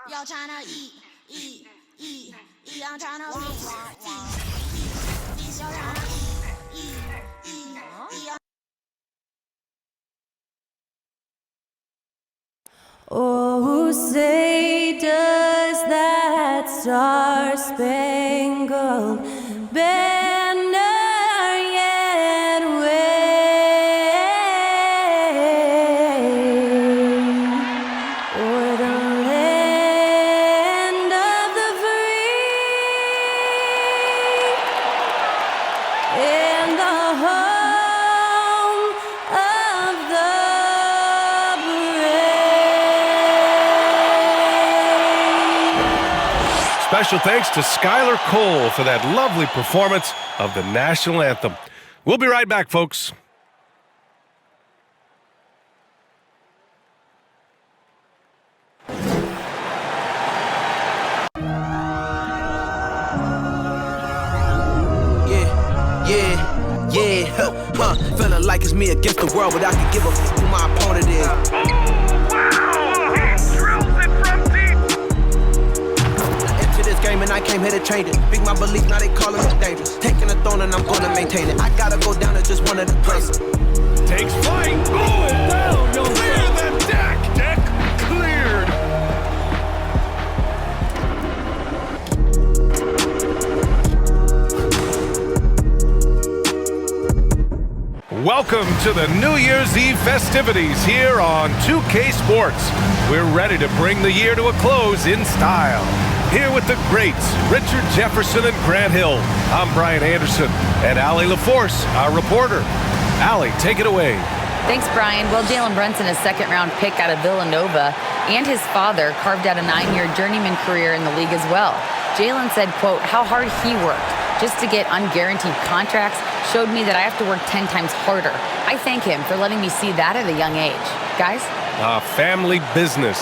Y'all tryna eat. I'm tryna feast. Y'all tryna eat. Oh, say does that star-spangled banner yet wave o'er the land of the free and the home of the Special thanks to Skylar Cole for that lovely performance of the national anthem. We'll be right back, folks. Feeling like it's me against the world, but I can give a f who my opponent is. And I came here to change it. Big my belief, now they calling me dangerous. Taking the throne and I'm gonna maintain it. I gotta go down to just one of the places. Takes flight. Going down. Clear the deck. Deck cleared. Welcome to the New Year's Eve festivities here on 2K Sports. We're ready to bring the year to a close in style. Here with the greats, Richard Jefferson and Grant Hill. I'm Brian Anderson, and Allie LaForce, our reporter. Allie, take it away. Thanks, Brian. Well, Jalen Brunson, a second-round pick out of Villanova, and his father carved out a 9-year journeyman career in the league as well. Jalen said, quote, how hard he worked just to get unguaranteed contracts showed me that I have to work 10 times harder. I thank him for letting me see that at a young age. Guys? Family business.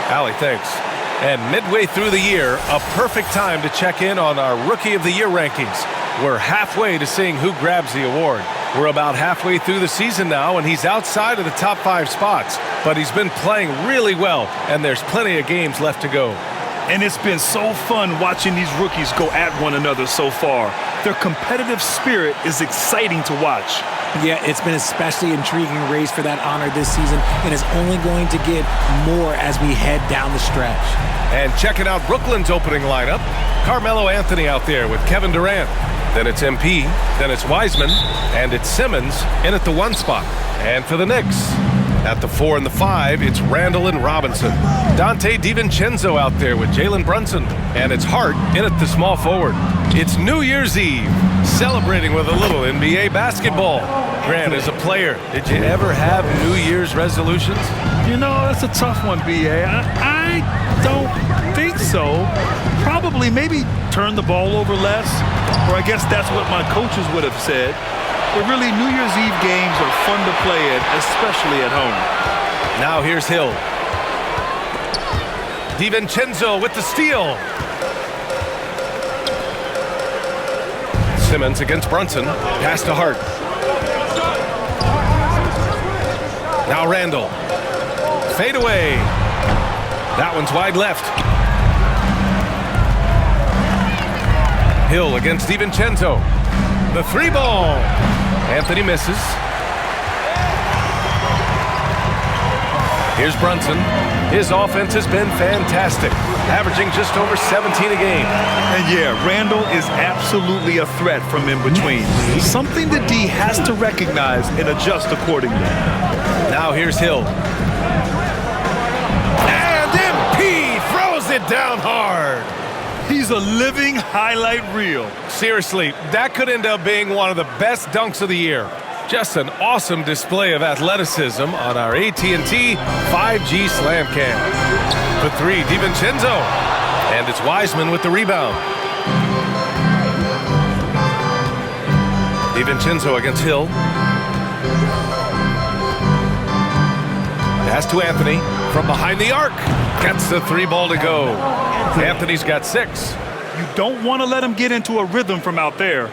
Allie, thanks. And midway through the year, a perfect time to check in on our Rookie of the Year rankings. We're halfway to seeing who grabs the award. We're about halfway through the season now, and he's outside of the top 5 spots. But he's been playing really well, and there's plenty of games left to go. And it's been so fun watching these rookies go at one another so far. Their competitive spirit is exciting to watch. Yeah, it's been especially intriguing race for that honor this season, and is only going to get more as we head down the stretch. And checking out Brooklyn's opening lineup, Carmelo Anthony out there with Kevin Durant. Then it's MP, then it's Wiseman, and it's Simmons in at the 1 spot. And for the Knicks, at the 4 and the 5, it's Randall and Robinson. Dante DiVincenzo out there with Jalen Brunson. And it's Hart in at the small forward. It's New Year's Eve, celebrating with a little NBA basketball. Grant, as a player, did you ever have New Year's resolutions? You know, that's a tough one, B.A. I don't think so. Probably maybe turn the ball over less, or I guess that's what my coaches would have said. But really, New Year's Eve games are fun to play in, especially at home. Now here's Hill. DiVincenzo with the steal. Simmons against Brunson. Pass to Hart. Now Randall. Fade away. That one's wide left. Hill against DiVincenzo. The 3 ball. Anthony misses. Here's Brunson. His offense has been fantastic, averaging just over 17 a game. And yeah, Randall is absolutely a threat from in between. Something that D has to recognize and adjust accordingly. Now here's Hill. And MP throws it down hard. He's a living highlight reel. Seriously, that could end up being one of the best dunks of the year. Just an awesome display of athleticism on our AT&T 5G Slam Cam. For 3, DiVincenzo. And it's Wiseman with the rebound. DiVincenzo against Hill. Pass to Anthony from behind the arc. Gets the 3 ball to go. Anthony's got 6. You don't want to let him get into a rhythm from out there.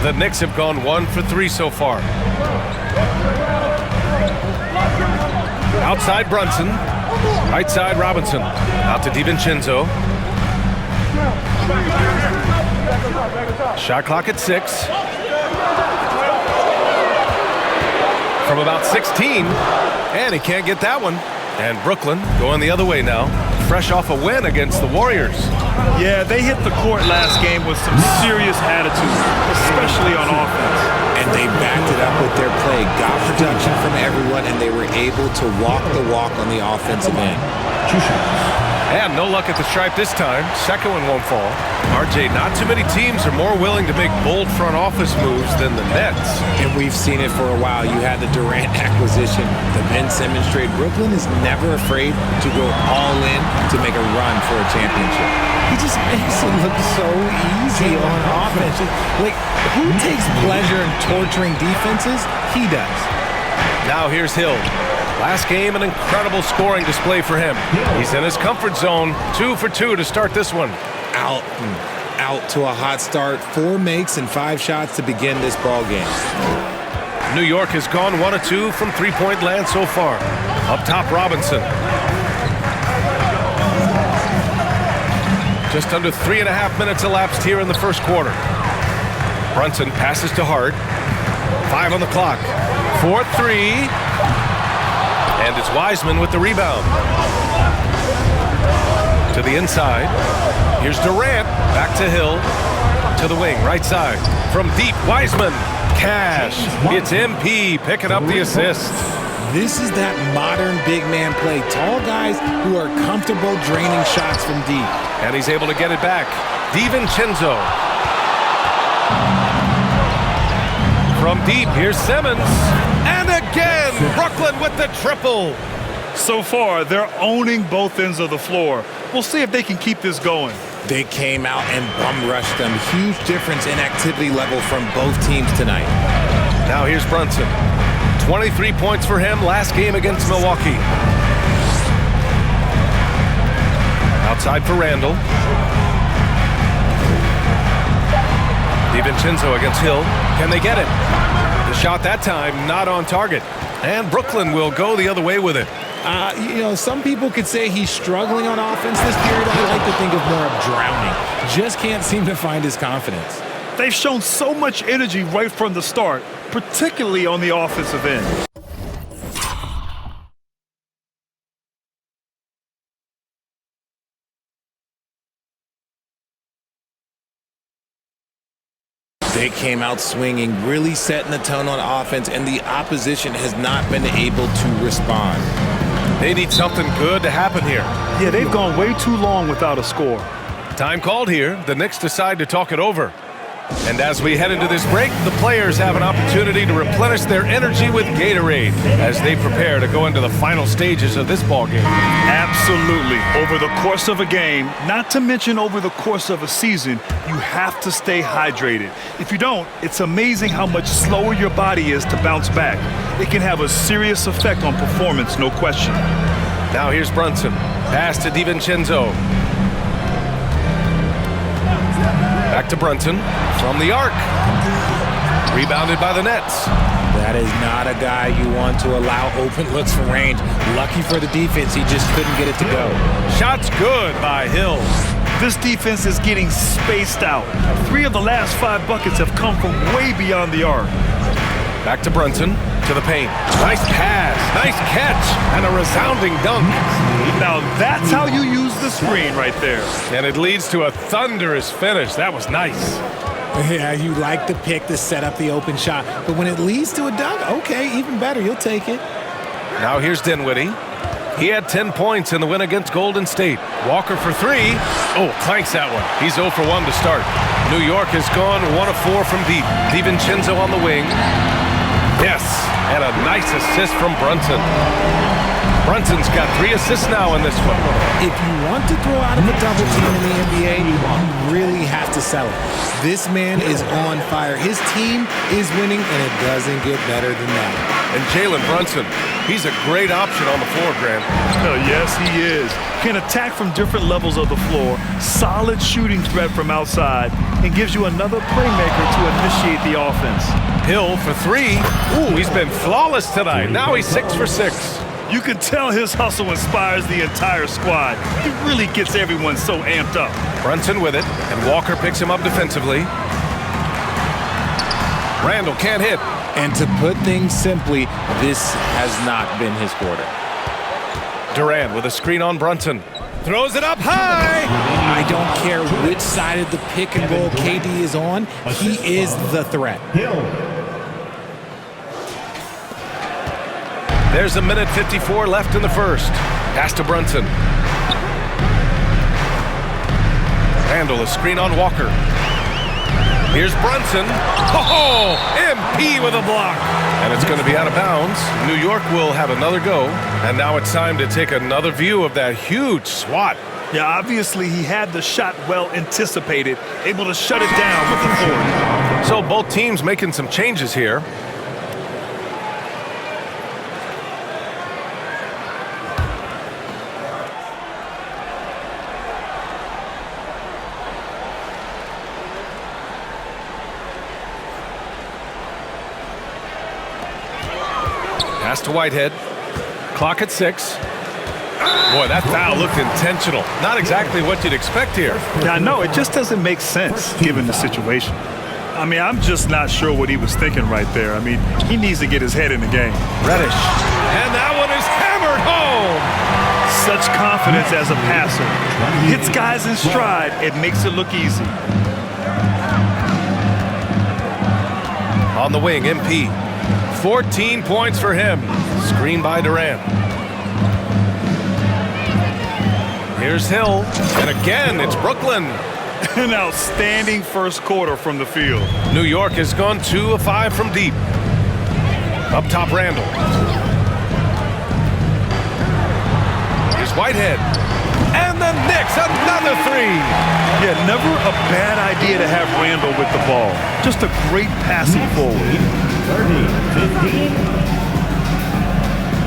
The Knicks have gone 1 for 3 so far. Outside Brunson. Right side, Robinson. Out to DiVincenzo. Shot clock at 6. From about 16. And he can't get that one. And Brooklyn going the other way now. Fresh off a win against the Warriors. Yeah, they hit the court last game with some serious attitude, especially on offense. And they backed it up with their play, got production from everyone, and they were able to walk the walk on the offensive end. And no luck at the stripe this time. Second one won't fall. RJ, not too many teams are more willing to make bold front office moves than the Nets. And we've seen it for a while. You had the Durant acquisition, the Ben Simmons trade. Brooklyn is never afraid to go all in to make a run for a championship. He just makes it look so easy on offense. Like, who takes pleasure in torturing defenses? He does. Now here's Hill. Last game, an incredible scoring display for him. He's in his comfort zone. 2 for 2 to start this one. Out to a hot start. 4 makes and 5 shots to begin this ball game. New York has gone 1 of 2 from three-point land so far. Up top, Robinson. Just under 3.5 minutes elapsed here in the first quarter. Brunson passes to Hart. 5 on the clock. 4-3. And it's Wiseman with the rebound. To the inside. Here's Durant. Back to Hill. To the wing, right side. From deep, Wiseman. Cash. It's MP picking up the assist. This is that modern big man play. Tall guys who are comfortable draining shots from deep. And he's able to get it back. DiVincenzo. From deep, here's Simmons. And again, Brooklyn with the triple. So far, they're owning both ends of the floor. We'll see if they can keep this going. They came out and bum rushed them. Huge difference in activity level from both teams tonight. Now here's Brunson. 23 points for him last game against Milwaukee. Outside for Randall. DiVincenzo against Hill. Can they get it? The shot that time not on target. And Brooklyn will go the other way with it. Some people could say he's struggling on offense this period. I like to think of more of drowning. Just can't seem to find his confidence. They've shown so much energy right from the start, particularly on the offensive end. They came out swinging, really setting the tone on offense, and the opposition has not been able to respond. They need something good to happen here. Yeah, they've gone way too long without a score. Time called here. The Knicks decide to talk it over. And as we head into this break, the players have an opportunity to replenish their energy with Gatorade as they prepare to go into the final stages of this ball game. Absolutely. Over the course of a game, not to mention over the course of a season, you have to stay hydrated. If you don't, it's amazing how much slower your body is to bounce back. It can have a serious effect on performance, no question. Now here's Brunson. Pass to DiVincenzo. Back to Brunson from the arc. Rebounded by the Nets. That is not a guy you want to allow open looks from range. Lucky for the defense, he just couldn't get it to go. Shot's good by Hill. This defense is getting spaced out. 3 of the last 5 buckets have come from way beyond the arc. Back to Brunson, to the paint. Nice pass, nice catch, and a resounding dunk. Now that's how you use the screen right there. And it leads to a thunderous finish. That was nice. Yeah, you like the pick to set up the open shot. But when it leads to a dunk, okay, even better, you'll take it. Now here's Dinwiddie. He had 10 points in the win against Golden State. Walker for 3. Oh, clanks that one. He's 0 for 1 to start. New York has gone 1 of 4 from deep. DiVincenzo on the wing. Yes, and a nice assist from Brunson. Brunson's got 3 assists now in this one. If you want to throw out of a double team in the NBA, you really have to sell it. This man is on fire. His team is winning, and it doesn't get better than that. And Jalen Brunson, he's a great option on the floor, Grant. Yes, he is. Can attack from different levels of the floor, solid shooting threat from outside, and gives you another playmaker to initiate the offense. Hill for 3. Ooh, he's been flawless tonight. Now he's 6 for 6. You can tell his hustle inspires the entire squad. He really gets everyone so amped up. Brunson with it, and Walker picks him up defensively. Randall can't hit. And to put things simply, this has not been his quarter. Durant with a screen on Brunson. Throws it up high. I don't care which side of the pick and roll KD is on. He is the threat. There's a minute 54 left in the first. Pass to Brunson. Randall, a screen on Walker. Here's Brunson. Oh, MP with a block. And it's going to be out of bounds. New York will have another go. And now it's time to take another view of that huge swat. Yeah, obviously he had the shot well anticipated, able to shut it down with the forward. So both teams making some changes here. Pass to Whitehead. Clock at 6. Boy, that foul looked intentional. Not exactly what you'd expect here. Yeah, I know. It just doesn't make sense given the situation. I mean, I'm just not sure what he was thinking right there. I mean, he needs to get his head in the game. Reddish. And that one is hammered home. Such confidence as a passer. Hits guys in stride. It makes it look easy. On the wing, MP. 14 points for him. Screen by Durant. Here's Hill. And again, it's Brooklyn. An outstanding first quarter from the field. New York has gone 2 of 5 from deep. Up top, Randall. Here's Whitehead. And the Knicks, another 3. Yeah, never a bad idea to have Randall with the ball. Just a great passing forward. 30-15.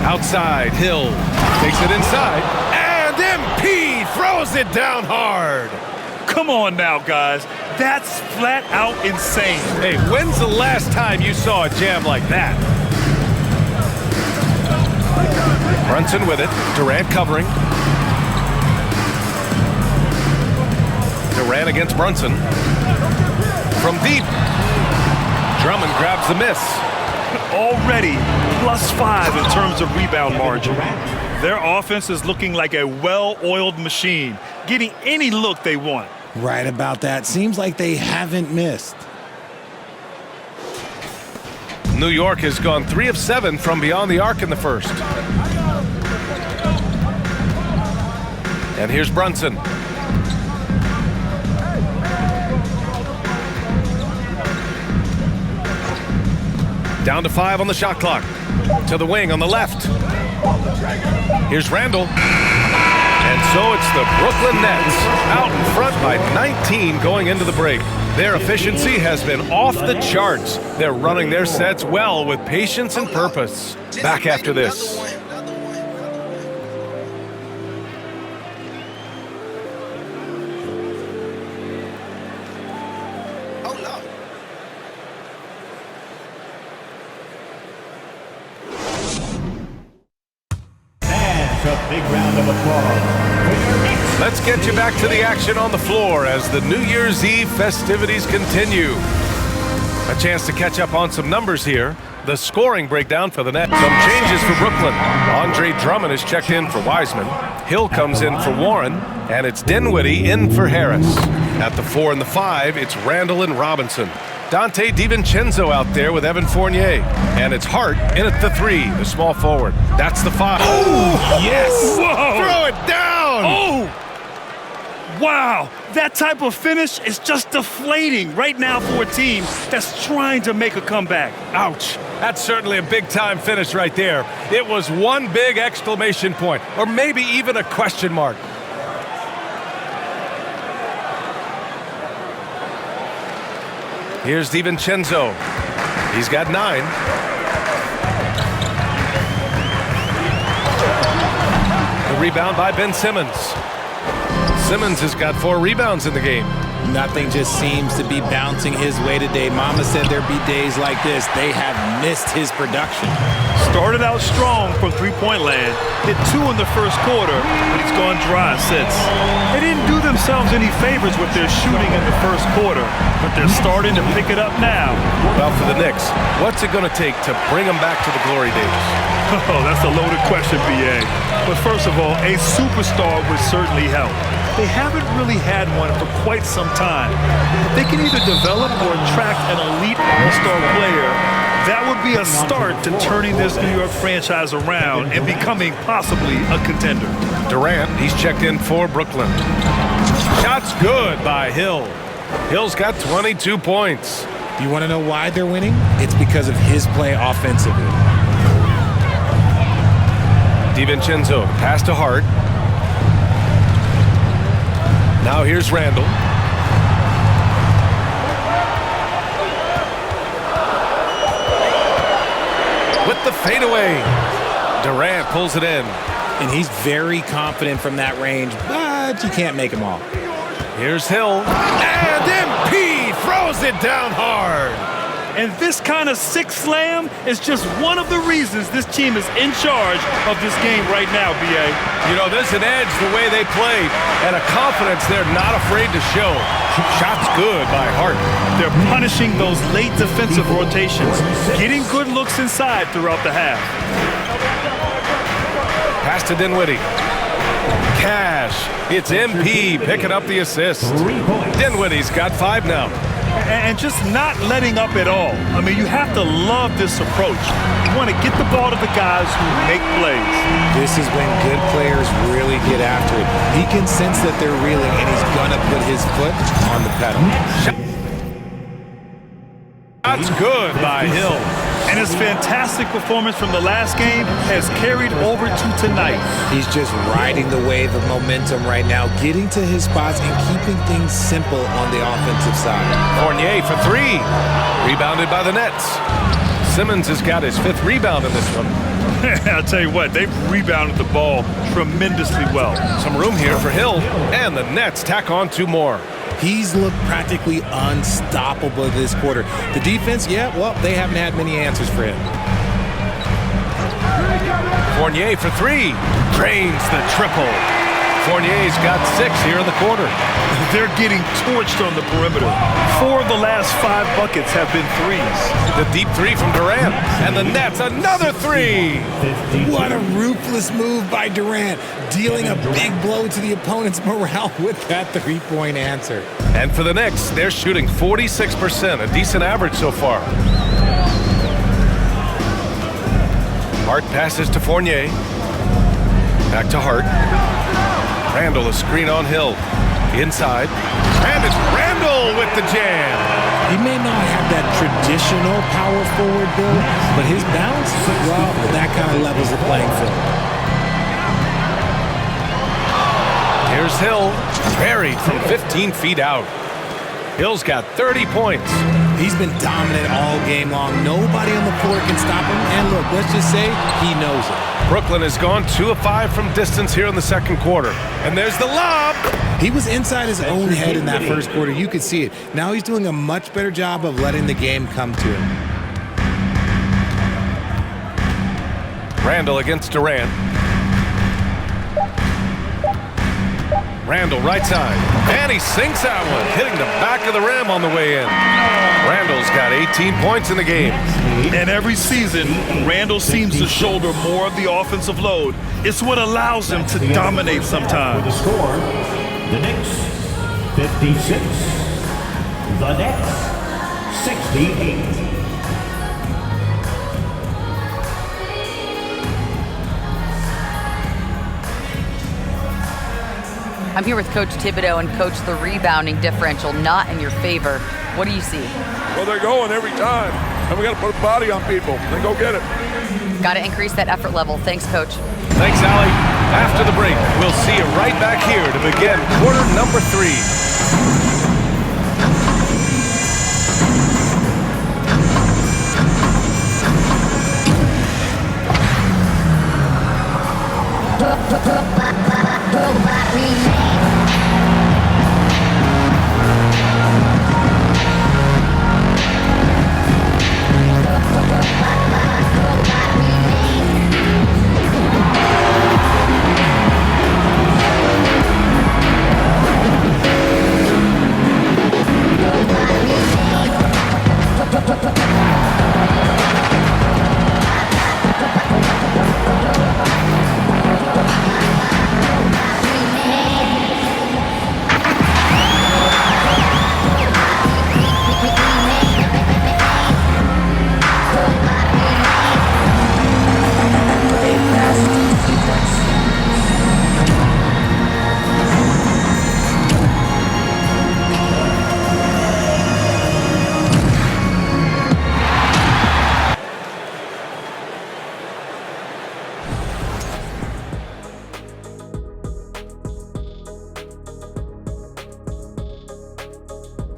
Outside, Hill takes it inside, and MP throws it down hard. Come on now, guys. That's flat out insane. Hey, when's the last time you saw a jam like that? Brunson with it, Durant covering. Durant against Brunson. From deep. Drummond grabs the miss. Already +5 in terms of rebound margin. Their offense is looking like a well-oiled machine, getting any look they want. Right about that. Seems like they haven't missed. New York has gone 3 of 7 from beyond the arc in the first. And here's Brunson. Down to 5 on the shot clock. To the wing on the left. Here's Randall. And so it's the Brooklyn Nets out in front by 19 going into the break. Their efficiency has been off the charts. They're running their sets well with patience and purpose. Back after this. A big round of applause. Let's get you back to the action on the floor as the New Year's Eve festivities continue. A chance to catch up on some numbers here. The scoring breakdown for the Nets. Some changes for Brooklyn. Andre Drummond is checked in for Wiseman. Hill comes in for Warren. And it's Dinwiddie in for Harris. At the 4 and the 5, it's Randall and Robinson. Dante DiVincenzo out there with Evan Fournier. And it's Hart in at the 3, the small forward. That's the 5. Oh, yes! Whoa. Throw it down! Oh! Wow, that type of finish is just deflating right now for a team that's trying to make a comeback. Ouch. That's certainly a big-time finish right there. It was one big exclamation point, or maybe even a question mark. Here's DiVincenzo. He's got 9. The rebound by Ben Simmons. Simmons has got 4 rebounds in the game. Nothing just seems to be bouncing his way today. Mama said there'd be days like this. They have missed his production. Started out strong from three-point land, hit 2 in the first quarter, but he's gone dry since. They didn't do themselves any favors with their shooting in the first quarter, but they're starting to pick it up now. Well, for the Knicks, what's it going to take to bring them back to the glory days? Oh, that's a loaded question, B.A. But first of all, a superstar would certainly help. They haven't really had one for quite some time. If they can either develop or attract an elite all-star player, that would be a start to turning this New York franchise around and becoming possibly a contender. Durant, he's checked in for Brooklyn. Shot's good by Hill. Hill's got 22 points. You want to know why they're winning? It's because of his play offensively. DiVincenzo, pass to Hart. Now here's Randall. With the fadeaway. Durant pulls it in. And he's very confident from that range, but you can't make him all. Here's Hill. And MP throws it down hard. And this kind of six slam is just one of the reasons this team is in charge of this game right now, B.A. You know, there's an edge the way they played and a confidence they're not afraid to show. Shot's good by Hart. They're punishing those late defensive rotations, getting good looks inside throughout the half. Pass to Dinwiddie. Cash. It's MP picking up the assist. Dinwiddie's got 5 now. And just not letting up at all. I mean, you have to love this approach. You want to get the ball to the guys who make plays. This is when good players really get after it. He can sense that they're reeling, and he's going to put his foot on the pedal. That's good by Hill. And his fantastic performance from the last game has carried over to tonight. He's just riding the wave of momentum right now, getting to his spots and keeping things simple on the offensive side. Fournier for 3. Rebounded by the Nets. Simmons has got his 5th rebound in this one. I'll tell you what, they've rebounded the ball tremendously well. Some room here for Hill, and the Nets tack on 2 more. He's looked practically unstoppable this quarter. The defense, yeah, well, they haven't had many answers for him. Fournier for 3. Drains the triple. Fournier's got 6 here in the quarter. They're getting torched on the perimeter. 4 of the last 5 buckets have been threes. The deep 3 from Durant. And the Nets, another 3. What a ruthless move by Durant, dealing a big blow to the opponent's morale with that 3-point answer. And for the Knicks, they're shooting 46%, a decent average so far. Hart passes to Fournier. Back to Hart. Randall, a screen on Hill. Inside. And it's Randall with the jam. He may not have that traditional power forward build, but his bounce, well, that kind of levels the playing field. Here's Hill. Buried from 15 feet out. Hill's got 30 points. He's been dominant all game long. Nobody on the floor can stop him. And look, let's just say he knows it. Brooklyn has gone 2 of 5 from distance here in the second quarter. And there's the lob. He was inside his own head in that first quarter. You could see it. Now he's doing a much better job of letting the game come to him. Randall against Durant. Randall right side. And he sinks that one, hitting the back of the rim on the way in. Randall's got 18 points in the game. And every season, Randall seems to shoulder more of the offensive load. It's what allows him to dominate sometimes. The score, the Knicks 56, the Nets 68. I'm here with Coach Thibodeau, and Coach, the rebounding differential not in your favor. What do you see? Well, they're going every time, and we got to put a body on people. Then go get it. Got to increase that effort level. Thanks, Coach. Thanks, Allie. After the break, we'll see you right back here to begin quarter number 3.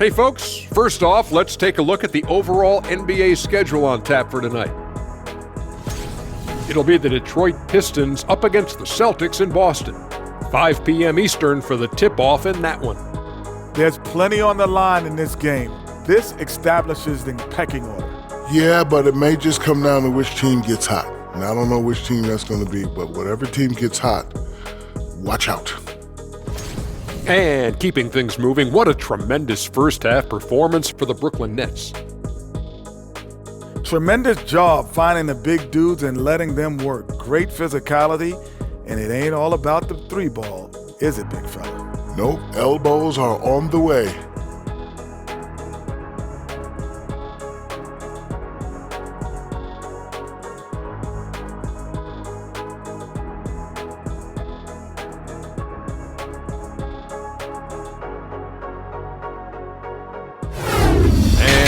Hey folks, first off, let's take a look at the overall NBA schedule on tap for tonight. It'll be the Detroit Pistons up against the Celtics in Boston. 5 p.m. Eastern for the tip-off in that one. There's plenty on the line in this game. This establishes the pecking order. Yeah, but it may just come down to which team gets hot. And I don't know which team that's going to be, but whatever team gets hot, watch out. And keeping things moving, what a tremendous first-half performance for the Brooklyn Nets. Tremendous job finding the big dudes and letting them work. Great physicality, and it ain't all about the three ball, is it, big fella? Nope, elbows are on the way.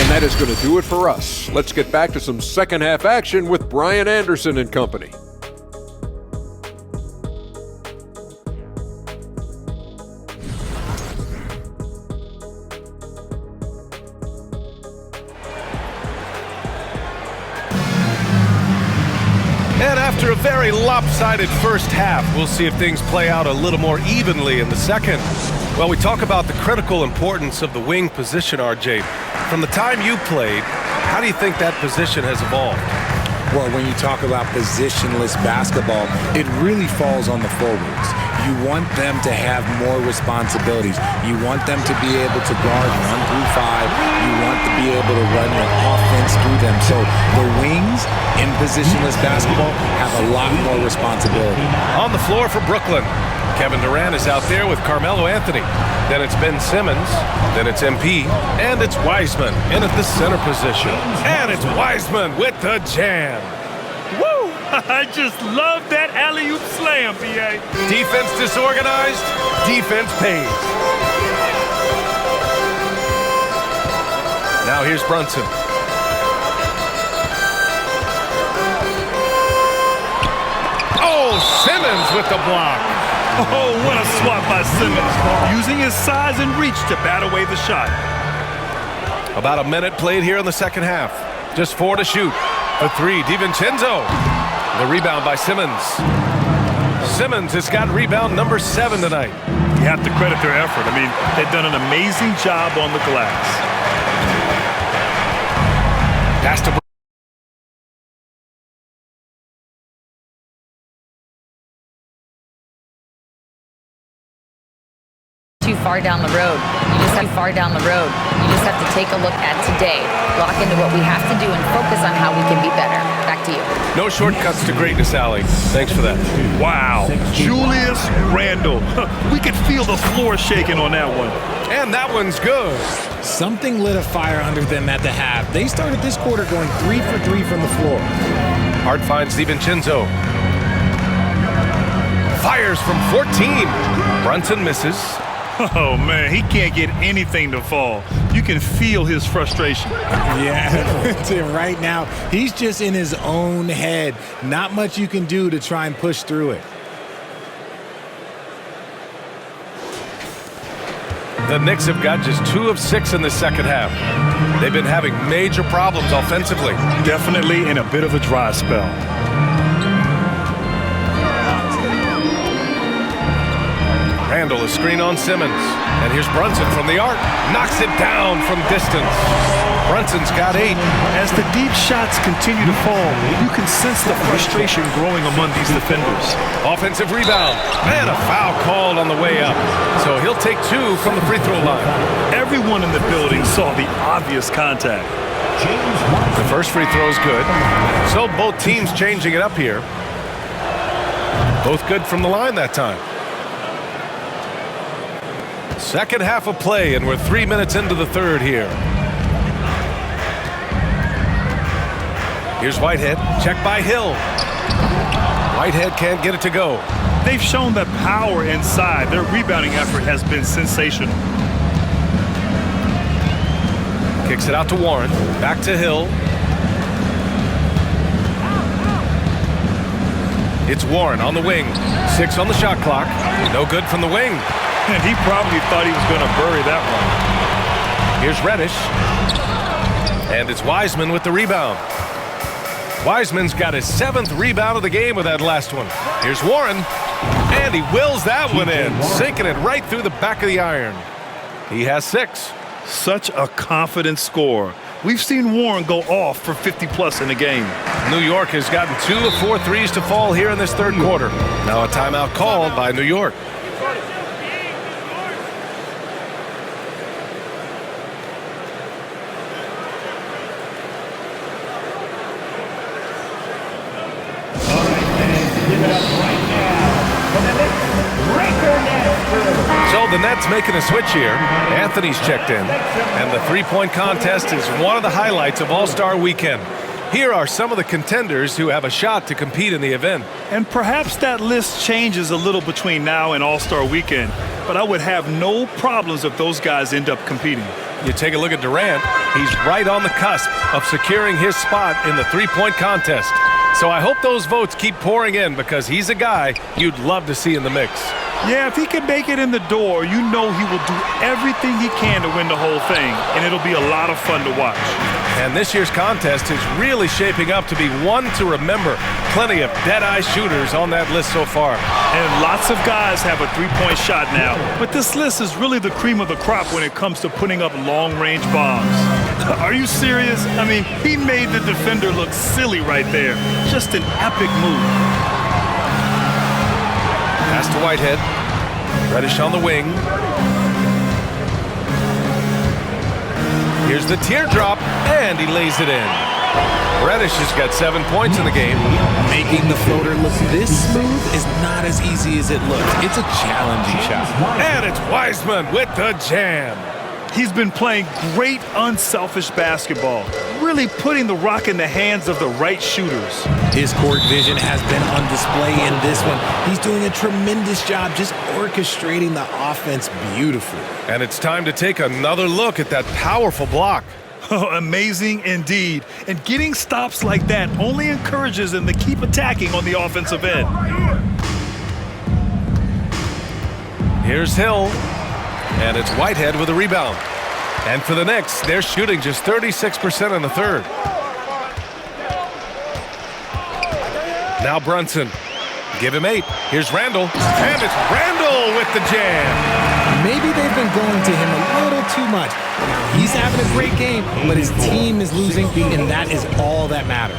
That is going to do it for us. Let's get back to some second half action with Brian Anderson and company. And after a very lopsided first half, we'll see if things play out a little more evenly in the second. Well, we talk about the critical importance of the wing position, RJ. From the time you played, how do you think that position has evolved? Well, when you talk about positionless basketball, it really falls on the forwards. You want them to have more responsibilities. You want them to be able to guard 1 through 5. You want to be able to run your offense through them. So the wings in positionless basketball have a lot more responsibility. On the floor for Brooklyn, Kevin Durant is out there with Carmelo Anthony. Then it's Ben Simmons. Then it's MP. And it's Wiseman in at the center position. And it's Wiseman with the jam. Woo! I just love that alley-oop slam, B.A. Defense disorganized, defense pays. Now here's Brunson. Oh, Simmons with the block. Oh, what a swat by Simmons, using his size and reach to bat away the shot. About a minute played here in the second half. Just 4 to shoot. For 3, DiVincenzo. The rebound by Simmons. Simmons has got rebound number 7 tonight. You have to credit their effort. I mean, they've done an amazing job on the glass. Pass to Too far down the road. You just have far down the road. You just have to take a look at today, lock into what we have to do, and focus on how we can be better. Back to you. no shortcuts to greatness, Allie. Thanks for that. Wow, Julius Randle. We could feel the floor shaking on that one. And that one's good. Something lit a fire under them at the half. They started this quarter going 3 for 3 from the floor. Hart finds DiVincenzo. Fires from 14. Brunson misses. Oh, man, he can't get anything to fall. You can feel his frustration. Yeah, right now, he's just in his own head. Not much you can do to try and push through it. The Knicks have got just 2 of 6 in the second half. They've been having major problems offensively. Definitely in a bit of a dry spell. Randle is screen on Simmons. And here's Brunson from the arc. Knocks it down from distance. Brunson's got 8. As the deep shots continue to fall, you can sense the frustration growing among these defenders. Offensive rebound. And a foul called on the way up. So he'll take 2 from the free throw line. Everyone in the building saw the obvious contact. The first free throw is good. So both teams changing it up here. Both good from the line that time. Second half of play, and we're 3 minutes into the third here. Here's Whitehead. Check by Hill. Whitehead can't get it to go. They've shown that power inside. Their rebounding effort has been sensational. Kicks it out to Warren. Back to Hill. It's Warren on the wing. 6 on the shot clock. No good from the wing. And he probably thought he was going to bury that one. Here's Reddish. And it's Wiseman with the rebound. Wiseman's got his 7th rebound of the game with that last one. Here's Warren. And he wills that one in, sinking it right through the back of the iron. He has 6. Such a confident scorer. We've seen Warren go off for 50-plus in the game. New York has gotten 2 of 4 threes to fall here in this third quarter. Now a timeout called by New York. So the Nets making a switch here. Anthony's checked in. And the three-point contest is one of the highlights of All-Star Weekend. Here are some of the contenders who have a shot to compete in the event. And perhaps that list changes a little between now and All-Star Weekend, but I would have no problems if those guys end up competing. You take a look at Durant. He's right on the cusp of securing his spot in the three-point contest. So I hope those votes keep pouring in because he's a guy you'd love to see in the mix. Yeah, if he can make it in the door, you know he will do everything he can to win the whole thing, and it'll be a lot of fun to watch. And this year's contest is really shaping up to be one to remember. Plenty of dead-eye shooters on that list so far. And lots of guys have a three-point shot now, but this list is really the cream of the crop when it comes to putting up long-range bombs. Are you serious? I mean, he made the defender look silly right there. Just an epic move. Pass to Whitehead. Reddish on the wing. Here's the teardrop, and he lays it in. Reddish has got 7 points in the game. Making the floater look this smooth is not as easy as it looks. It's a challenging shot. And it's Wiseman with the jam. He's been playing great unselfish basketball, really putting the rock in the hands of the right shooters. His court vision has been on display in this one. He's doing a tremendous job just orchestrating the offense beautifully. And it's time to take another look at that powerful block. Oh, amazing indeed. And getting stops like that only encourages them to keep attacking on the offensive end. Here's Hill. And it's Whitehead with a rebound. And for the Knicks, they're shooting just 36% in the third. Now Brunson. Give him 8. Here's Randall. And it's Randall with the jam. Maybe they've been going to him a little too much. Now, he's having a great game, but his team is losing, and that is all that matters.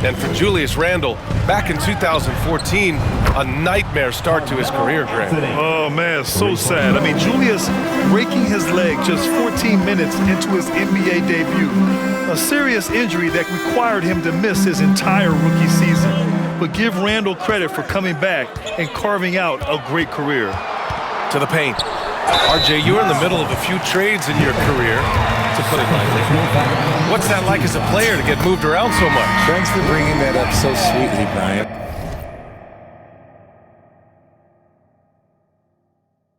And for Julius Randle, back in 2014, a nightmare start to his career, Grant. Oh, man, so sad. I mean, Julius breaking his leg just 14 minutes into his NBA debut. A serious injury that required him to miss his entire rookie season. But give Randle credit for coming back and carving out a great career. To the paint. RJ, you're in the middle of a few trades in your career, to put it lightly. What's that like as a player to get moved around so much? Thanks for bringing that up so sweetly, Brian.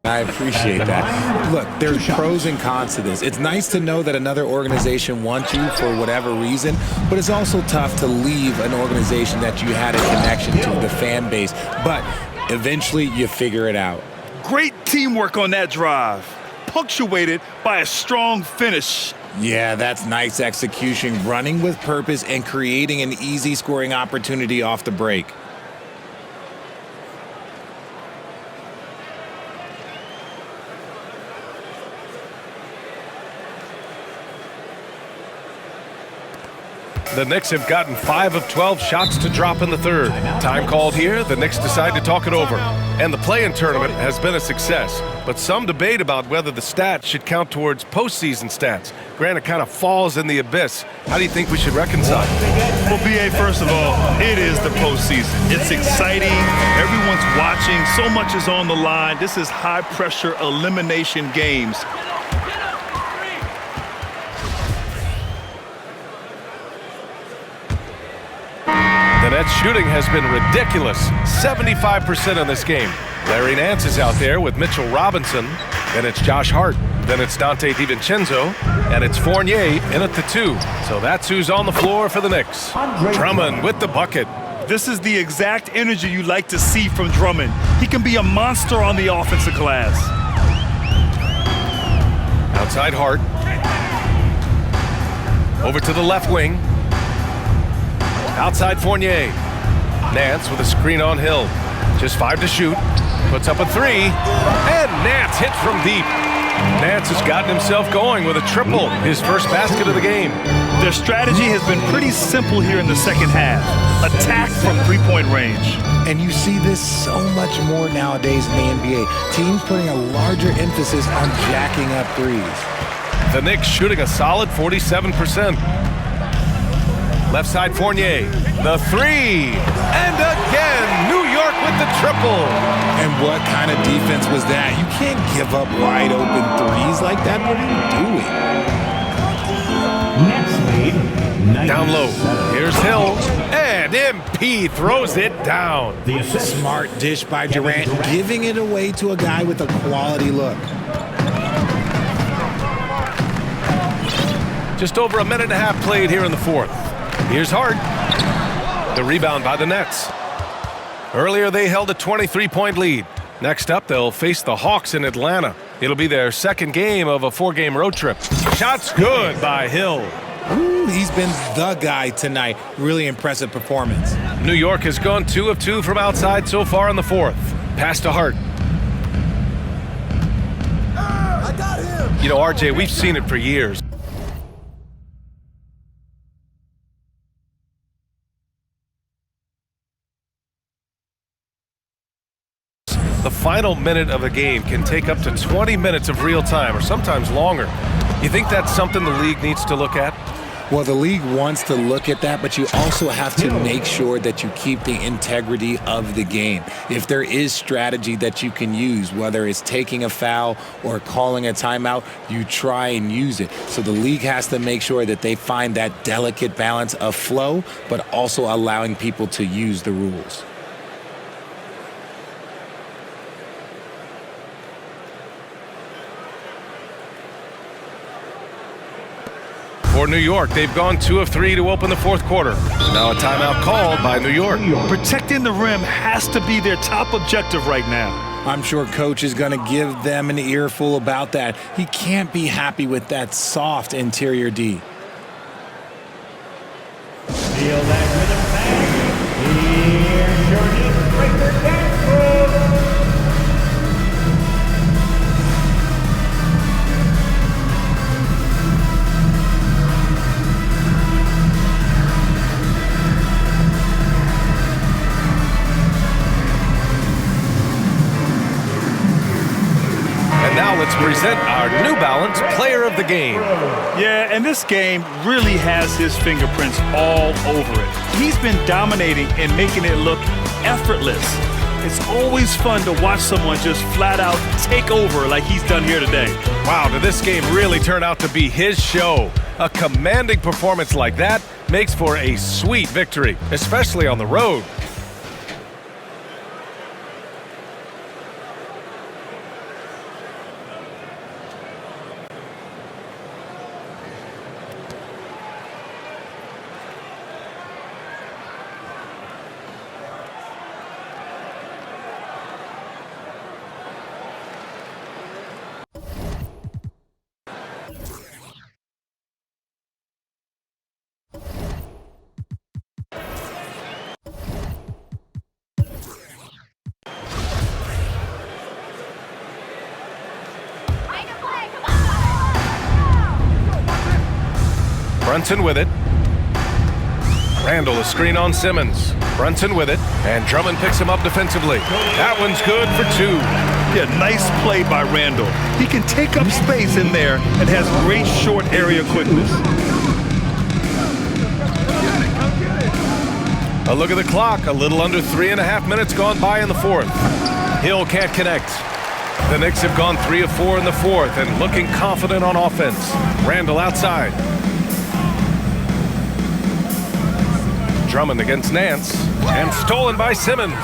I appreciate that. Look, there's pros and cons to this. It's nice to know that another organization wants you for whatever reason, but it's also tough to leave an organization that you had a connection to, the fan base. But eventually you figure it out. Great teamwork on that drive, punctuated by a strong finish. Yeah, that's nice execution, running with purpose and creating an easy scoring opportunity off the break. The Knicks have gotten 5 of 12 shots to drop in the third. Time called here, the Knicks decide to talk it over. And the play-in tournament has been a success, but some debate about whether the stats should count towards postseason stats. Granted, it kind of falls in the abyss. How do you think we should reconcile? Well, B.A., first of all, it is the postseason. It's exciting. Everyone's watching. So much is on the line. This is high-pressure elimination games. The Nets shooting has been ridiculous, 75% in this game. Larry Nance is out there with Mitchell Robinson. Then it's Josh Hart. Then it's Dante DiVincenzo. And it's Fournier in at the 2. So that's who's on the floor for the Knicks. Drummond with the bucket. This is the exact energy you like to see from Drummond. He can be a monster on the offensive glass. Outside Hart. Over to the left wing. Outside Fournier. Nance with a screen on Hill. Just 5 to shoot. Puts up a 3. And Nance hits from deep. Nance has gotten himself going with a triple, his first basket of the game. Their strategy has been pretty simple here in the second half. Attack from three-point range. And you see this so much more nowadays in the NBA. Teams putting a larger emphasis on jacking up threes. The Knicks shooting a solid 47%. Left side Fournier, the 3. And again, New York with the triple. And what kind of defense was that? You can't give up wide open threes like that. What are you doing? Next lead. Down low. Here's Hill. And MP throws it down. Smart dish by Durant, giving it away to a guy with a quality look. Just over a minute and a half played here in the fourth. Here's Hart. The rebound by the Nets. Earlier they held a 23-point lead. Next up, they'll face the Hawks in Atlanta. It'll be their second game of a 4-game road trip. Shots good by Hill. Ooh, he's been the guy tonight. Really impressive performance. New York has gone 2 of 2 from outside so far in the fourth. Pass to Hart. I got him. You know, RJ, we've seen it for years. The final minute of a game can take up to 20 minutes of real time, or sometimes longer. You think that's something the league needs to look at? Well, the league wants to look at that, but you also have to make sure that you keep the integrity of the game. If there is strategy that you can use, whether it's taking a foul or calling a timeout, you try and use it. So the league has to make sure that they find that delicate balance of flow, but also allowing people to use the rules. For New York, they've gone 2 of 3 to open the fourth quarter. Now a timeout called by New York. Protecting the rim has to be their top objective right now. I'm sure coach is going to give them an earful about that. He can't be happy with that soft interior D. Feel that rhythm back. Here's your new breaker dance move. Now let's present our New Balance Player of the Game. Yeah, and this game really has his fingerprints all over it. He's been dominating and making it look effortless. It's always fun to watch someone just flat out take over like he's done here today. Wow, did this game really turn out to be his show? A commanding performance like that makes for a sweet victory, especially on the road. Brunson with it. Randall a screen on Simmons. Brunson with it, and Drummond picks him up defensively. That one's good for 2. Yeah, nice play by Randall. He can take up space in there and has great short area quickness. A look at the clock. A little under 3.5 minutes gone by in the fourth. Hill can't connect. The Knicks have gone 3 of 4 in the fourth and looking confident on offense. Randall outside. Drummond against Nance, and stolen by Simmons.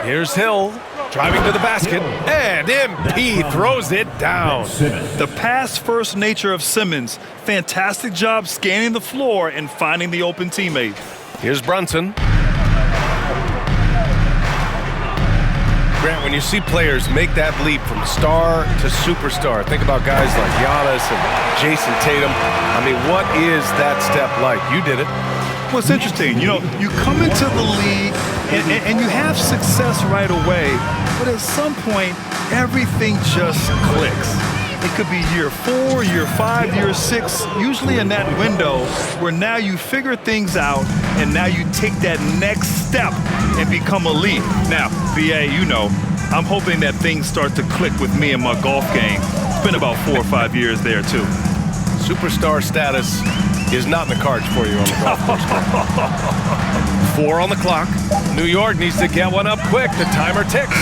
Here's Hill, driving to the basket, and MP throws it down. The pass-first nature of Simmons, fantastic job scanning the floor and finding the open teammate. Here's Brunson. Grant, when you see players make that leap from from star to superstar. Think about guys like Giannis and Jason Tatum. I mean, what is that step like? You did it. Well, it's interesting. You know, you come into the league and you have success right away, but at some point, everything just clicks. It could be year 4, year 5, year 6, usually in that window where now you figure things out and now you take that next step and become elite. Now, BA, you know, I'm hoping that things start to click with me and my golf game. It's been about 4 or 5 years there, too. Superstar status is not in the cards for you on the golf course. 4 on the clock. New York needs to get one up quick. The timer ticks.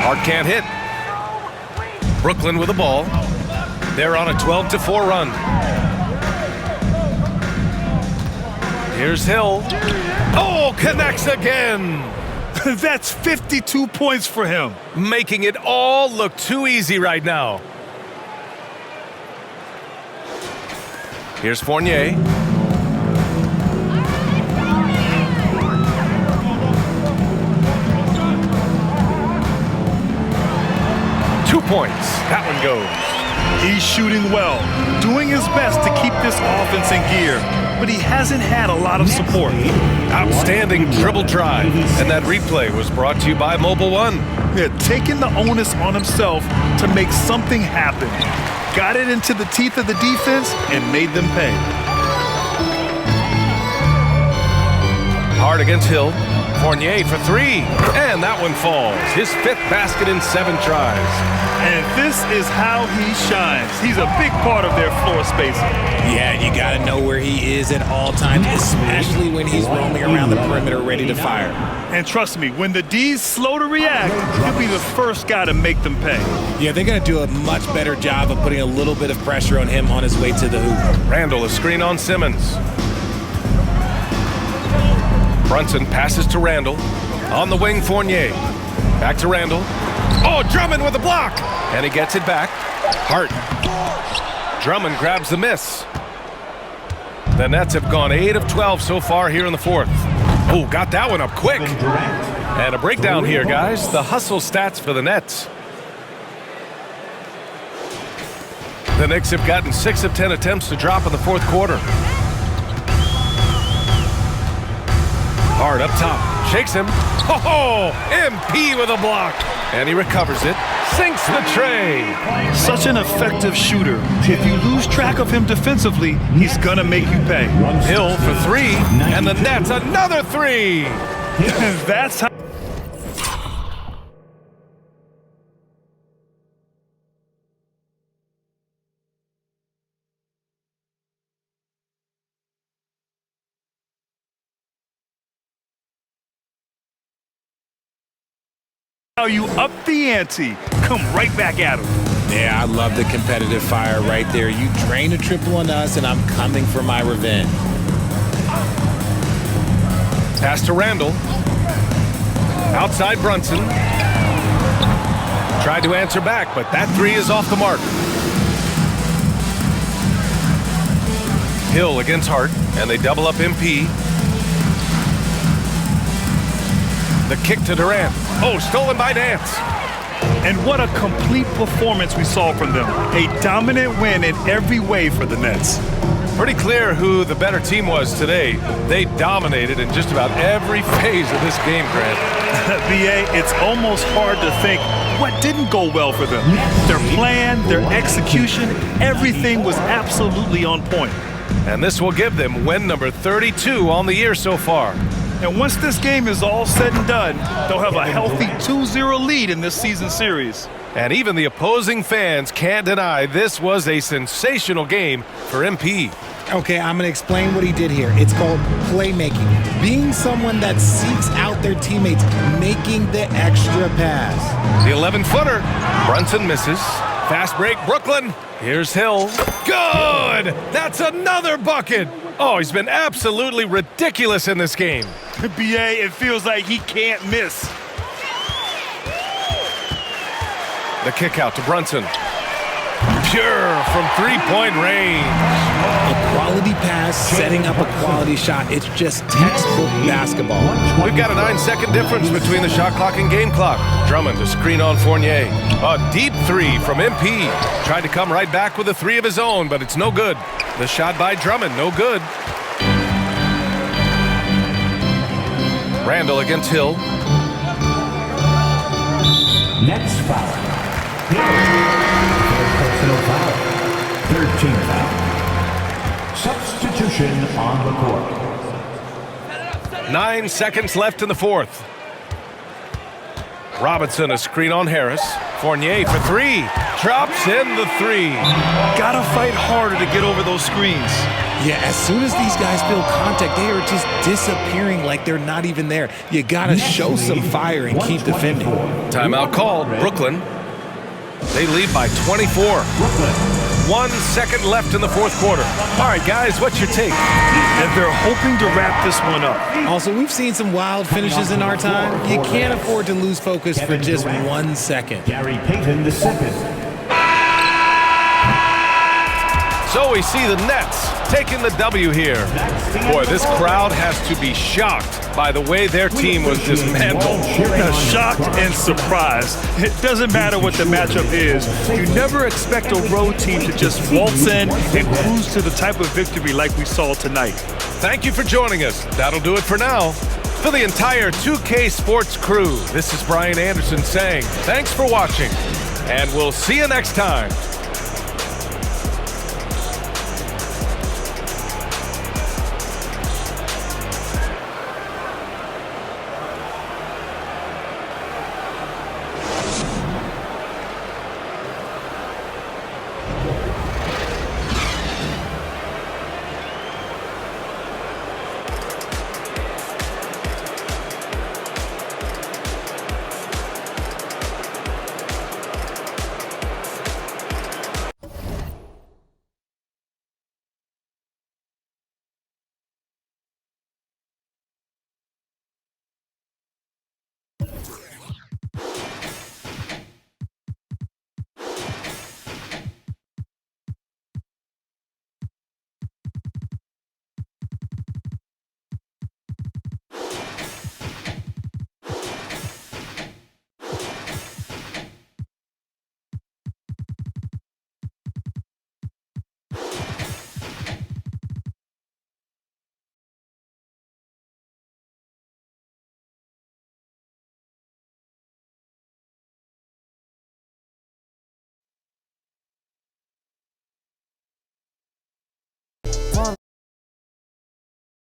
Hart can't hit. Brooklyn with the ball. They're on a 12-4 run. Here's Hill. Oh, connects again. That's 52 points for him. Making it all look too easy right now. Here's Fournier. Points. That one goes. He's shooting well, doing his best to keep this offense in gear, but he hasn't had a lot of support. Outstanding dribble drive. And that replay was brought to you by Mobile One. Yeah, taking the onus on himself to make something happen. Got it into the teeth of the defense and made them pay. Hard against Hill. Fournier for 3. And that one falls. His 5th basket in 7 tries. And this is how he shines. He's a big part of their floor spacing. Yeah, you got to know where he is at all times, especially when he's roaming around the perimeter ready to fire. And trust me, when the D's slow to react, he'll be the first guy to make them pay. Yeah, they're going to do a much better job of putting a little bit of pressure on him on his way to the hoop. Randall, a screen on Simmons. Brunson passes to Randall. On the wing, Fournier. Back to Randall. Oh, Drummond with a block. And he gets it back. Hart. Drummond grabs the miss. The Nets have gone 8 of 12 so far here in the 4th. Oh, got that one up quick. And a breakdown here, guys. The hustle stats for the Nets. The Knicks have gotten 6 of 10 attempts to drop in the 4th quarter. Hard up top. Shakes him. Oh, MP with a block. And he recovers it. Sinks the tray. Such an effective shooter. If you lose track of him defensively, he's going to make you pay. Hill for 3. And the Nets another 3. That's how. How you up the ante, come right back at him. Yeah, I love the competitive fire right there. You drain a triple on us, and I'm coming for my revenge. Pass to Randall. Outside Brunson. Tried to answer back, but that 3 is off the mark. Hill against Hart, and they double up MP. The kick to Durant. Oh, stolen by Nance. And what a complete performance we saw from them. A dominant win in every way for the Nets. Pretty clear who the better team was today. They dominated in just about every phase of this game, Grant. BA, it's almost hard to think what didn't go well for them. Their plan, their execution, everything was absolutely on point. And this will give them win number 32 on the year so far. And once this game is all said and done, they'll have a healthy 2-0 lead in this season series. And even the opposing fans can't deny this was a sensational game for MP. Okay, I'm going to explain what he did here. It's called playmaking. Being someone that seeks out their teammates, making the extra pass. The 11-footer. Brunson misses. Fast break, Brooklyn. Here's Hill. Good! That's another bucket! Oh, he's been absolutely ridiculous in this game. BA, it feels like he can't miss. The kick out to Brunson. Pure from 3-point range. A quality pass, setting up a quality shot. It's just textbook basketball. We've got a 9-second difference between the shot clock and game clock. Drummond to screen on Fournier. A deep three from MP. Tried to come right back with a three of his own, but it's no good. The shot by Drummond, no good. Randall against Hill. Next foul. Personal foul. 13 foul. Substitution on the court. 9 seconds left in the fourth. Robinson a screen on Harris. Fournier for three. Drops in the three. Gotta fight harder to get over those screens. Yeah, as soon as these guys feel contact, they are just disappearing like they're not even there. You gotta show some fire and keep defending. Timeout called. Brooklyn. They lead by 24. 1 second left in the fourth quarter. All right, guys, what's your take? And they're hoping to wrap this one up. Also, we've seen some wild finishes in our time. You can't afford to lose focus for just 1 second. Gary Payton II. So we see the Nets taking the W here. Boy, this crowd has to be shocked by the way their team was dismantled. Shocked and surprised. It doesn't matter what the matchup is. You never expect a road team to just waltz in and cruise to the type of victory like we saw tonight. Thank you for joining us. That'll do it for now. For the entire 2K Sports crew, this is Brian Anderson saying thanks for watching, and we'll see you next time.